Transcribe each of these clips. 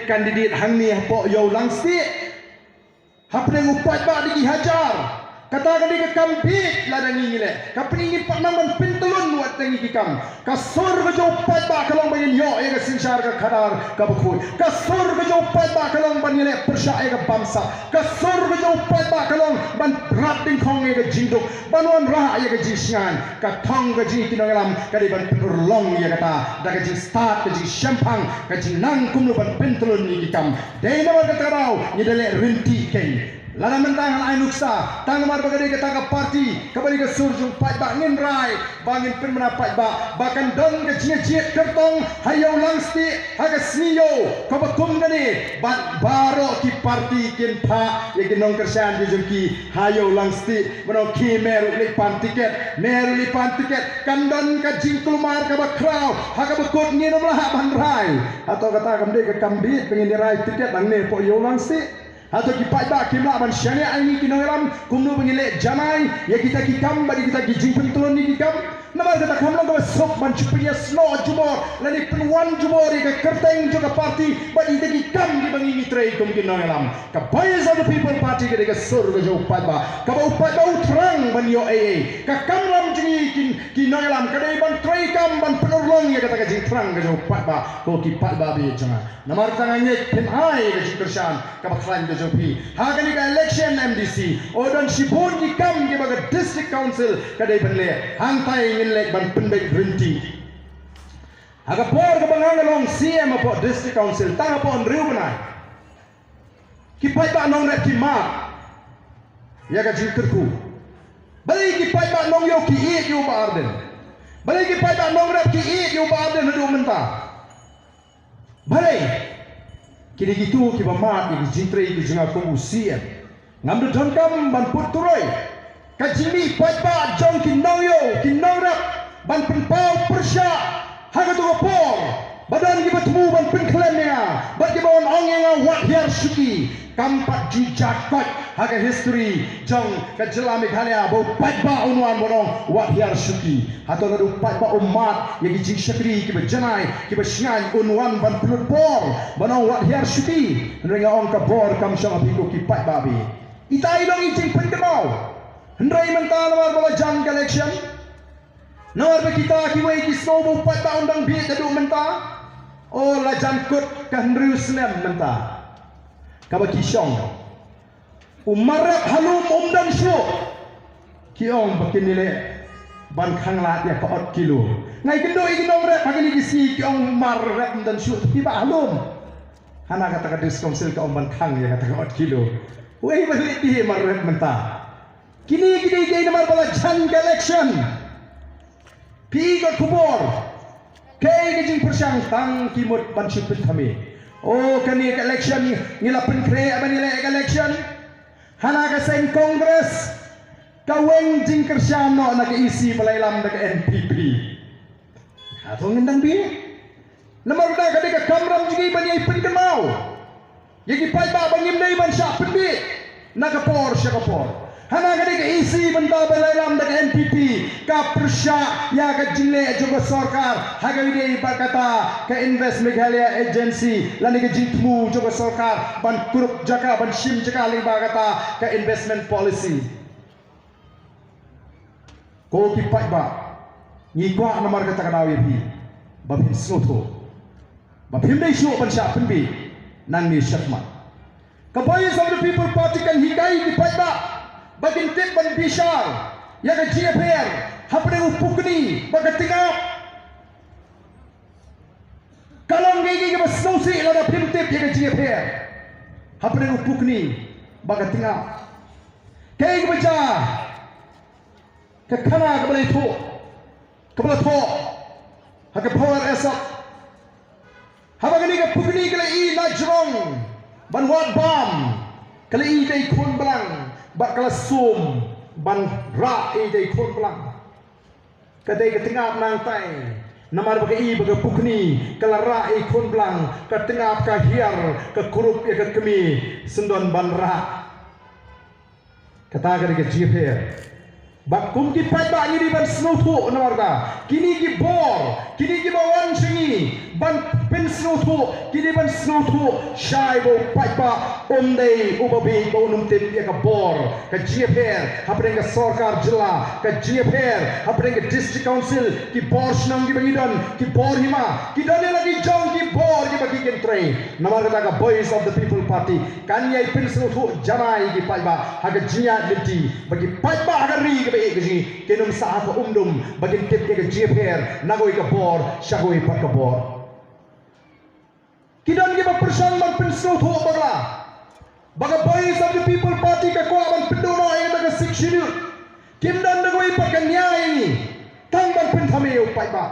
kandidat hang ni po yo langsti hapne upat ba di hajar kata kali ke kambit ladang ini le kapini pak naman pintulun buat tangi kikam kasur ke upat ba kalong bayin yo ya ke sinsar ke khadar ke bekui kasur ke upat ba kalong ban le persya ya ke bangsa kasur ke upat ba kalong ban rat ding khong ya ke jinduk banuan rah ya ke jisngan ka thong ke ji kinongalam kali ban penurlong ya kata da ke ji start ke ji syampang ke ji nang kum lu ban pintulun ni kikam dei nama kata rau ni dele rinti ken lana mentang ai nuksa tang mar bagade ke tangka parti kembali ke surjung pai ba ngin rai bangin pen menapai ba bahkan don ke jiet kertong hayau langsti haga sniyo ko bakum gani ban baro ki parti kin pha ye ginong kersan di jungki hayau langsti mano ki meru li pan tiket kandon ka jingkul mar ka bakrau haga bakut nginom lah ban rai atau kata kamde ke kambit pengin rai tiket bang ne po yo langsti atau kipai ba kimla ban syane ini kinoram kumnu pengile jamai ya kita kikam bagi kita gijing tulun ni kikam nama kita kamlang ko sok ban chupiya snow jumor lani penwan jumor ke kerteng juga parti bagi kita kikam di bangi trei kum kinoram ka boys of the people party ke sur ke upat ba ka upat ba utrang ban yo ka kamlam jingi kinoram ka dei ban trei kam ban penurlong ya kata gijing trang ke upat ba ko kipat ba bi jangan nama tangannya penai ke jingkersan ka baklan jopi hagani ka election MDC odon sibun di kam di baga district council kadai benle hangtai ngilek ban pendek rinti haga por ka bangang long CM apo district council tang apo riu benai kipai ba nong rek kimat ya ka jingkerku bali kipai ba nong yo ki e yo ba arden bali kipai ba nong rek ki e yo ba arden hadu menta bali kini gitu ki bamat ki jintre ki jinga ko usia ngam de kam ban puturoi ka jimi papa jong ki noyo ki norap ban penpau persya haga to por badan ki betemu ban penklemnya bat ki bawon ongeng wat hiar suki kampat jijakot haga history jong ka jela meghalaya bo patba unwan bonong wat hiar suki hato nadu patba umat ye ki jingshakri ki bejanai ki besngan unwan ban pelupor bonong wat hiar suki renga ong ka bor kam syang abiko ki patba bi itai dong ijing pendemau hendrai mental war bala jang election nawar be kita ki wei ki sobo patba undang bi dadu menta oh la jangkut ka hendriu snem menta kabaki syong umarap halum dan syuk kiong bakin nile ban khanglat ya ka 8 kilo ngai kendo ignong rep bagini kisi kiong marap dan syuk tiba halum hana kata ka diskonsil ka ban khang ya kata ka 8 kilo wei balik ti marap menta kini gay namar bala jan election pi ko kubor kay gijing persyang tang kimut ban syupin kami oh kani election ngila penkre abani election hana ka sen kongres kaweng jingkersyano na isi palailam na NPP atong ngendang bi namar da ka de kamram jigi bani pen mau yagi pai ba bangim dai ban sya pendi na ka por sya ka por hana ka de isi benda palailam na NPP ka persya ya ka jingle juga sarkar haga ide berkata ke invest Meghalaya agency lani ke jitmu juga sarkar ban kurup jaka ban sim jaka ling kata ke investment policy ko ki pai ba ni kwa namar kata kadawi bi babin soto babin dei shu ban sya penbi nan ni syakma kabayas of the people party kan hikai ki pai ba bagin tip ban bishar ya ka GFR hapre upukni bagatingap kalong gigi ke basnosi lada pimtip ya ka GFR hapre upukni bagatingap kay baca ke kana ke balai tho haka power esap habagani ke pukni kala i najrong ban wat bam kala i dai khun belang bak kala sum ban ra e dei khon belang kadai ke tengah nang tai namar bagai bagai pukni kala ra e khon belang ke tengah ka hiar ke kurup ya ke kemi sendon ban ra kata ke GFR bak kum ki pai ba ni ban snow tu namar ka kini ki bor kini ki bawan singi ban pin snow to kini ban snow to shai bo pai ba day ubabi bo num tip ya ka bor ka GFR hapren ka sarkar jilla ka GFR hapren ka district council ki bor snang ki bangidon ki bor hima ki dane lagi jong ki bor ki bagi kentre namar kata ka voice of the people party kan yai pin snow to jamai ki pai ba ha ka jinya liti bagi pai ba ha ka ri ka be ji kenum sa ka umdum bagi tip ka GFR nagoi ka bor shagoi pat ka bor kidan ki ba persan man pin snow to bagla baga voice of the people party ka ko aban pindono ay daga 6 schedule kimdan nagoi pat ka nyai ni tang ban pin thame yo pai ba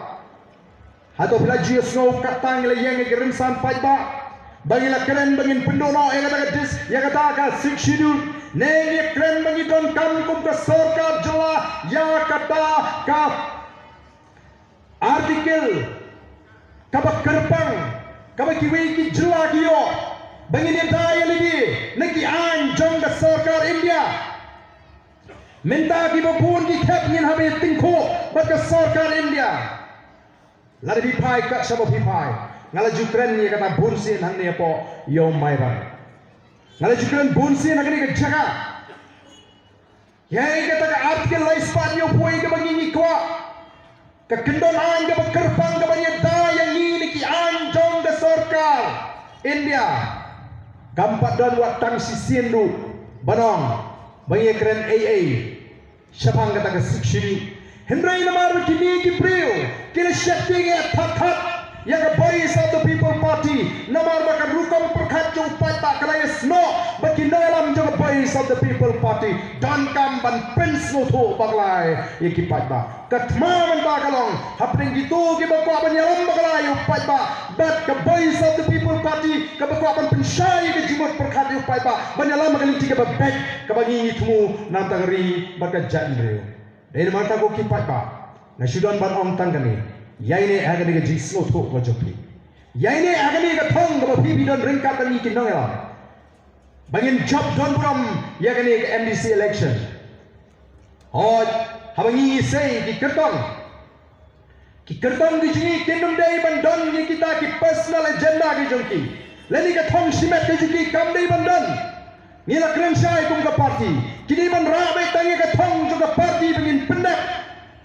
hato pila ji snow katang le yang ke rimsan pai ba bagi la keren bangin pindono ay daga dis ya kata ka 6 schedule ne keren bangi don kam kum ka sarkar jilla ya kata ka artikel kabak kerpang kabak kiwi ki jela kiyo bagi dia daya lagi neki an jong da sarkar India minta ki bapun ki khap ngin habe tingko bak sarkar India lari bi pai ka sabo bi pai ngala jukren ni kata bunsin han ne po yo mairan ngala jukren bunsin agni ka jaga yai kata ka artikel lai span yo poi ka bagi ni kwa Kekendon an ke berkerbang ke banyak daya ini ki anjong ke sarkar India gampat dan watang sisindu banong banyak keren AA syapang kata ke sikshini hendrai namar kini ki priu kini syakti ke thathat yang ke voice of the people party namar baka rukam perkhat jong pai tak kalaya sno baki nalam jong voice of the people party dan kam ban prince no tho baglai ye ki pai ba katma man ba kalong hapring gitu ki bakwa ban yalam baglai pai ba but ke voice of the people party ke bakwa ban pensyai ke jimot perkhat yo pai ba ban yalam bagalin tiga ba back ke bagi tumu nang tangri baka jan reu dei mata ko ki pai ba na sudan ban ong tangani yaine agani ga jislo tho ko jopi yaine agani ga thong ga bi don ringkat ni ki nongela bangin job don from yagani ga MDC election hoj habangi sei ki kertong di sini kingdom dei ban don ni kita ki personal agenda ki jongki leni ga thong simet ki jiki kam dei ban don ni la kren sai kum ga party kini ban ra be tangi ga thong jo ga party bangin pendak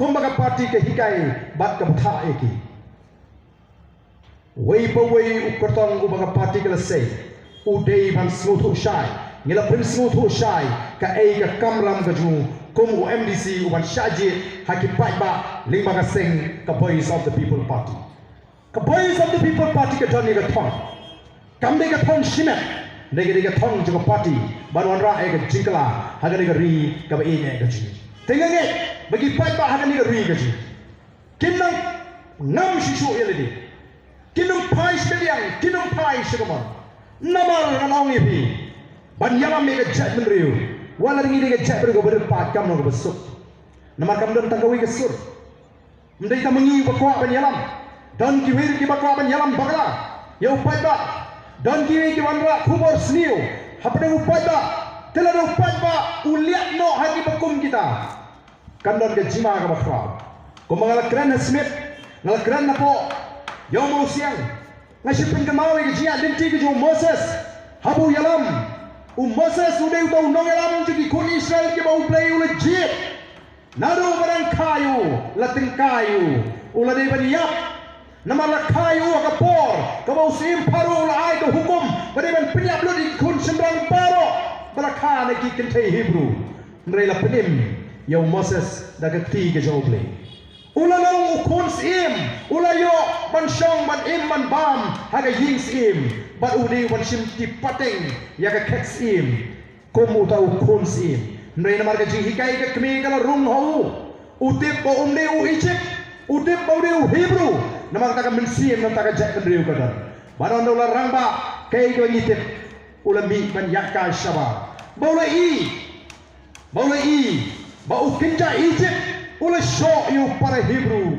kumbaga parti ke hikai bat ke butha eki wei pa wei ukertong kumbaga parti ke lesai udei ban smuthu shai ngila pin smuthu shai ka ei ka kamram ka ju kum u MDC u ban shaji haki pai ba lingba ka sing ka voice of the people party ke joni ka thong kam de ka thong shimet de ka thong ju ka party ban wan ra e ka jingla ha ka ri ka ba e ne ka ji tengange bagi pai ba hakan ni ri gaji kinang nam shishu eledi kinang pai sekalian kinang pai sekamon namar nanong ni bi ban yalam me ga jat men riu wala ngi ga jat ber go ber pat kam no go besuk namar kam don tanggawi ga sur mendai ta mengi ba kwa ban yalam don ki wir ki ba kwa ban yalam bagla yo pai ba don ki wanra khubor sniu hapde upai ba telado upai ba uliat no hagi bakum kita kandon ke jima ka bakra ko mangala kran smith ngal kran na po yo mo siang ngasipin ka mawi ke jia dinti ke jo Moses habu yalam Moses udah utau nong yalam jadi kun Israel ke bau play ule jit nado barang kayu latin kayu ula dei baniap nama la kayu ka por ka bau sim paru ula ai ka hukum bade ban peniap lo di kun sembrang paro balakha ne ki kentei Hebrew ndrei la penim yo Moses daga tiga joble ula long ukun sim ula yo ban shong ban im ban bam haga ying sim ban udi ban sim ti pateng ya ka kek sim komu ta ukun sim ndrei na marga ji hikai ka kmi kala rung ho utip bo umde u Egypt utip bo de u Hebrew nama ta ka men sim nam ta ka jak ndreu ka dan banon ula rangba kai ko ngitip ula mi ban yakka shaba baula i bau kinja Egypt ula show you para Hebrew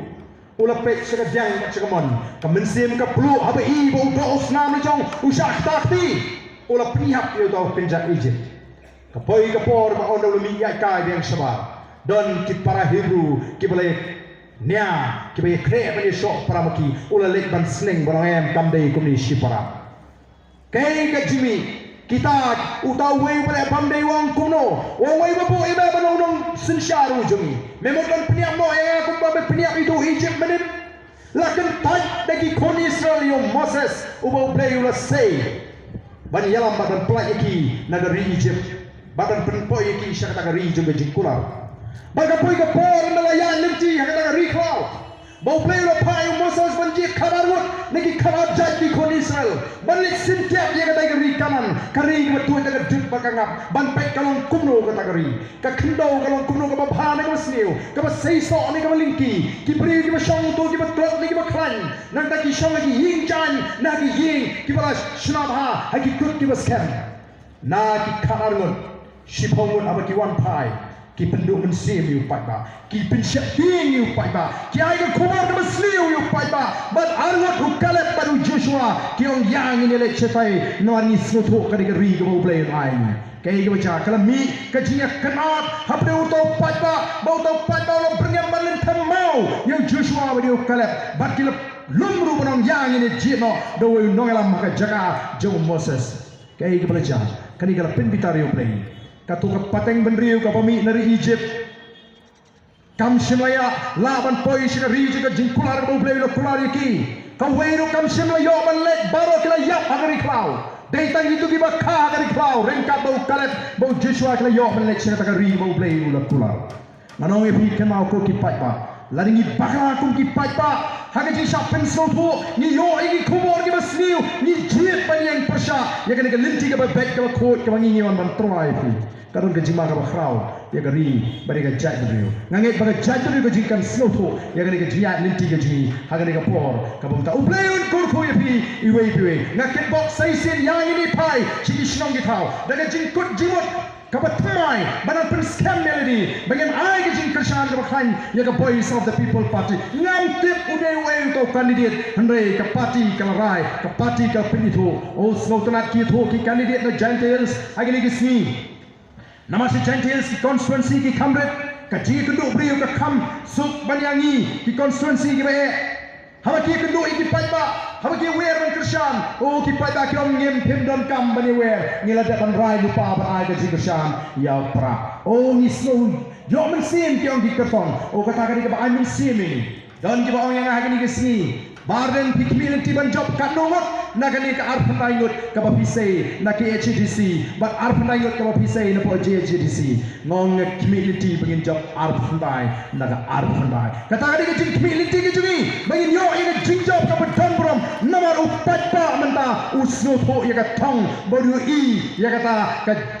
ula pek sega jang sega mon ka mensim ka plu haba i bau do osnam ni jong usak takti ula pihak you tau kinja Egypt ka poi ka por ma onda ula mi ya kai yang shaba don ki para Hebrew ki boleh nia kibai kre bani shok paramaki ula lek ban sling barang kam dei kumni shipara kai ka jimi kita utau wei pada pandai wang kuno wang wei bapu iba banong sensharu jumi memang peniap mo yang aku babe peniap itu Egypt menit lakan taj dagi kon Israel yo Moses ubau play ula say ban yalam badan pelak iki nagari Egypt badan penpoi iki syakata gari juga jingkulau baga poi ka por melayan limti hakata gari klau bau play ula pai Moses banjir kabarut nagi kabar jaj di kon Israel balik sintiap dia kata gari kanan kari betul jaga jut bakangap ban pek kalong kumno kata gari ka kendo kalong kumno ka babha na ka sniu ka ba seiso ni ka lingki ki pri ki ba shong to ki ba klot ni ki ba klan nang ta ki shong lagi ying jan na ki ying ki ba shnabha ha ki kut ki ba scam na ki kabarun shipong aba ki wan pai ki penduk mensim yu pai ba ki pensyak ding yu pai ba ki ai ka kumar ka sliu yu pai ba but arwat hu kalet baru Joshua ki ong yang ini le chetai no ani snoto ka digari ka play ai kai ka baca kalau mi ka jinya kenat hapde uto pai ba bau to lo bernyam balen tamau yang Joshua baru kalet but ki lumru banong yang ini jino do no elam maka jaga jong Moses kai ka baca kani kala pen bitario play katu ka pateng benriu ka pami dari Egypt kam simlaya laban poi sina riju ka jingkular bo play lo kular yaki ka weiro kam simlayo ban let baro kila yap agari klau dei tang itu ki bakha agari klau rengkat bo kalet bo Joshua kila yo ban let sina ta ri bo play lo kular manong epi kemau ko ki pai ba laringi bakla kum ki pai ba hagaji sa pensel tu ni yo igi kumor ki basniu ni jit ban yang persya ya kan ke linti ka ba back ka khot ka bangi ngiwan ban troi fi karun ke jima ka bakhrau ya gari bari ka jat brio nganget ba jat brio ka jikan snow tu ya kan ke jiat linti ka jimi hagani ka por ka bumta upleun kur ko ya fi iwe iwe ngaket box saisin yang ini pai chiki shnong ki thau daga jingkut jimut kabat mai banan pen scam melody bagian ai ke jing kersan ka bakhan ya ka voice of the people party ngam tip udai wei to candidate handai ka party ka rai ka party ka pinitho o snautanat ki tho ki candidate na Gentiles agini ki sni namasi Gentiles ki constituency ki kamret ka ji keduk brio ka kam suk banyangi ki constituency ki be haba ki keduk iki paiba haba ki wer ban kersan o ki paiba ki om ngem pim don kam bani wer ngila da ban rai lupa ban ai ka ji kersan ya pra o ni snow yo men sim ki om ki kerton o kata ka di ka ai men sim ni don ki ba ong yang agini ki sni barden community ban job kanungot nagani ka arphandai ngot ka ba pisai na ki HDC but arphandai ngot ka ba pisai na po HDC ngong community bangin job arphandai naga arphandai kata ka di ka community ki jungi bangin yo ina jing job ka ba brom namar upat pa menta usno tho ya ka thong bodu I ya kata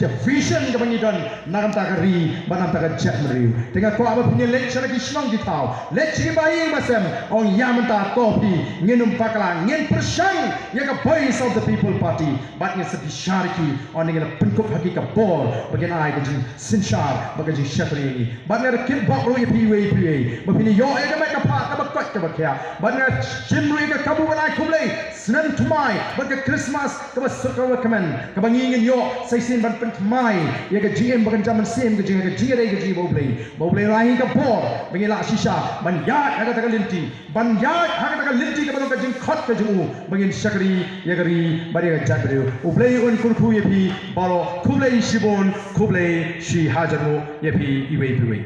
ka vision ka bangin don nagam ta ka ri banam ta ka chat meriu tengah ko aba punya lecture ki snong ki thau lecture bai masam ong yamenta topi nginum pakala ngin persang ya ka voice of the people party but ni sati sharki on ngila penkup haki ka bor bagian ai ka jing sinshar bagai jing shatri ni but ni kin bok ro piwe bapini yo e ka ka pa ka bakot ka bakya but ni chimri ka kabu banai kumlei snan tumai bagai Christmas ka basukka kamen ka bangingin yo saisin ban pent mai ya ka GM bagan jaman sim ka jing ka jire ka ji boblei rai ka bor bangila shisha ban ya ka ta linti ban ya ha ka linti ka ka jing khot ka jumu bangin shakri yagari bari ka jabrio ublei on kurku yepi baro kublei shibon kublei shi hajaru yepi iwe